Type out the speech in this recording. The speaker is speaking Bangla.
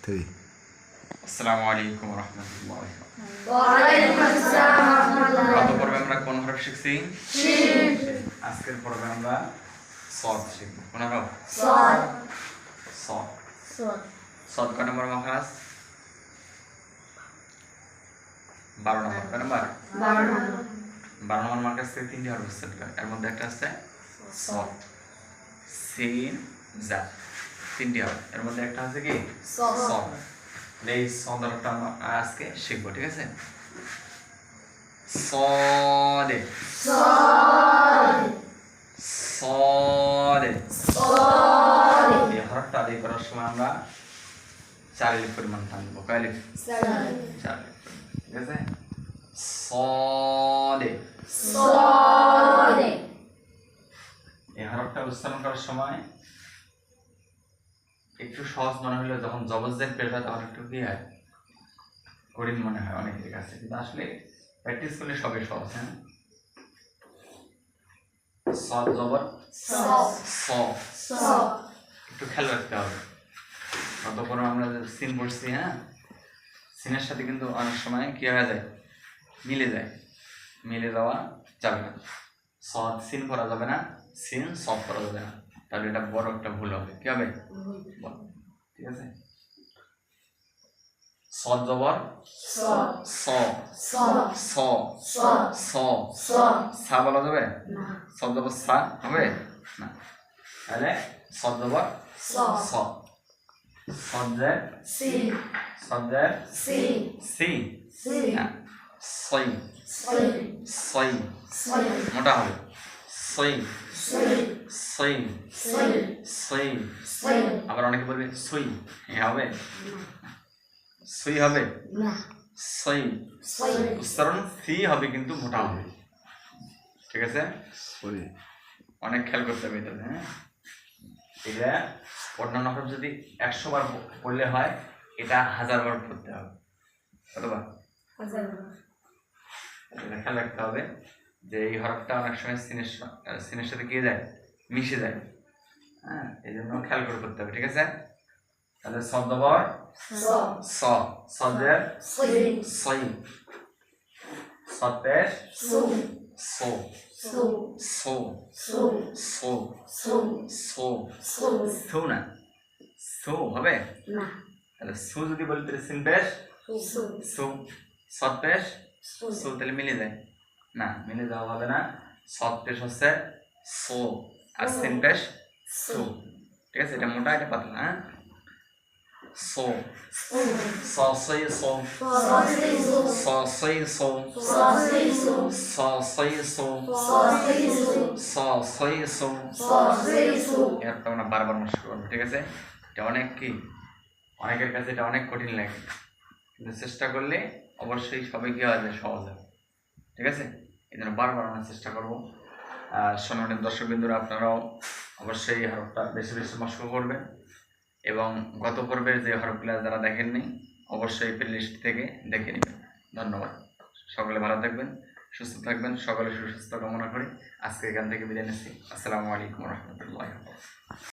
আসসালামু আলাইকুম ওয়া রাহমাতুল্লাহি ওয়া আলাইকুম আসসালাম ওয়া রাহমাতুল্লাহ। গত পর্বে আমরা কোন হরফ শিখছি? শিন। আজকের পর্বে আমরা সদ শিখব। কোন হরফ? সদ। সদ। সদ। সদ কয় নম্বর মাখরাজ? 12 নম্বর। কয় নম্বর? 12 নম্বর। 12 নম্বর মাখরাজ থেকে তিনটি হরফ উচ্চারণ করে। এর মধ্যে একটা আছে সদ, সিন, জা। তিনটি হরফ। এর মধ্যে একটা আছে কি? সদ। এই সদ হরফটা আমরা আজকে শিখব, ঠিক আছে? সদে সদ। সদে সদ। এই হরফটা আদায় করার সময় আমরা 4 আলিফ পরিমাণ টানবো। কয় আলিফ? 4 আলিফ। 4 আলিফ পরিমাণ, ঠিক আছে? সদে সদ। এই হরফটা উচ্চারণ করার সময় একটু সহজ মনে হলেও যখন জবরজের পেশ হয় তখন একটু কি হয়, কঠিন মনে হয় অনেকের কাছে, কিন্তু আসলে প্র্যাকটিস করলে সবই সহজ। হ্যাঁ, সদ জবর স। স, স। একটু খেয়াল রাখতে হবে। অতঃপর আমরা যে সিন পড়ছি, হ্যাঁ, সিনের সাথে কিন্তু অনেক সময় কি হয়ে যায়, মিলে যায়। মিলে যাওয়া যাবে না। সদ সিন পড়া যাবে না, সিন সদ পড়া যাবে না, তাহলে এটা বড় একটা ভুল হবে। কি হবে? ঠিক আছে? সদ জবর স। স, স। স, স। স, স। সা বলা যাবে? না। সদ জবর সা হবে না, তাহলে সদ জবর স। স। সদের সিন। সদের সিন। সি, সিন। হ্যাঁ, সই, সই। সই সই। মোটা হবে। সই, সই। সই, সই। সই। সই। আবার অনেকে বলবে সই, হবে? সই হবে? না। সই। সই। উচ্চারণ সি হবে কিন্তু মোটা হবে, ঠিক আছে? অনেক খেয়াল করতে হবে এটা। হ্যাঁ, এটা অন্যান্য হরফ যদি 100 বার পড়লে হয়, এটা 1000 বার পড়তে হবে। কতবার? 1000 এটা খেয়াল রাখতে হবে যে এই হরফটা অনেক সময় সিনের সাথে গিয়ে যায়, মিশে যায়। হ্যাঁ, এই জন্য খেয়াল করে করতে হবে, ঠিক আছে? তাহলে সদ জবর স। স, সদের সই। সই, সদ পেশ সু। সো, সু। সো, সু। সো, সু। সো, সু। সো না, সো হবে? না। তাহলে সু যদি বলি তাহলে সিন পেশ সু। সু, সদ পেশ সু। সু, তাহলে মিলে যায় না, মিলে যাওয়া হবে না। সদ পেশ হচ্ছে সো আর সিন পেশ সু, ঠিক আছে? এটা মোটা, এটা পাতলা। হ্যাঁ, সো, সু। স সই সো, সসই সু। স সই সো, সসই সু। স সই সো, সসই সু। স সই সো। সসই সু। এরপর আমরা বারবার নষ্ট করবো, ঠিক আছে? এটা অনেক কি, অনেকের কাছে এটা অনেক কঠিন লাগে, কিন্তু চেষ্টা করলে অবশ্যই সবাই কি হবে, সহজ হবে, ঠিক আছে? এই জন্য বারবার আমরা চেষ্টা করবো। সম্মানিত দর্শকবৃন্দুরা, আপনারাও অবশ্যই এই হরফটা বেশি বেশি মস্ক করবেন, এবং গত পর্বের যে হরফগুলো যারা দেখেননি অবশ্যই প্লেলিস্ট থেকে দেখে নেবেন। ধন্যবাদ। সকলে ভালো থাকবেন, সুস্থ থাকবেন, সকলে সুস্বাস্থ্য কামনা করি আজকে এখান থেকে বিদায় নিচ্ছি। আসসালামু আলাইকুম রহমতুল্লাহ।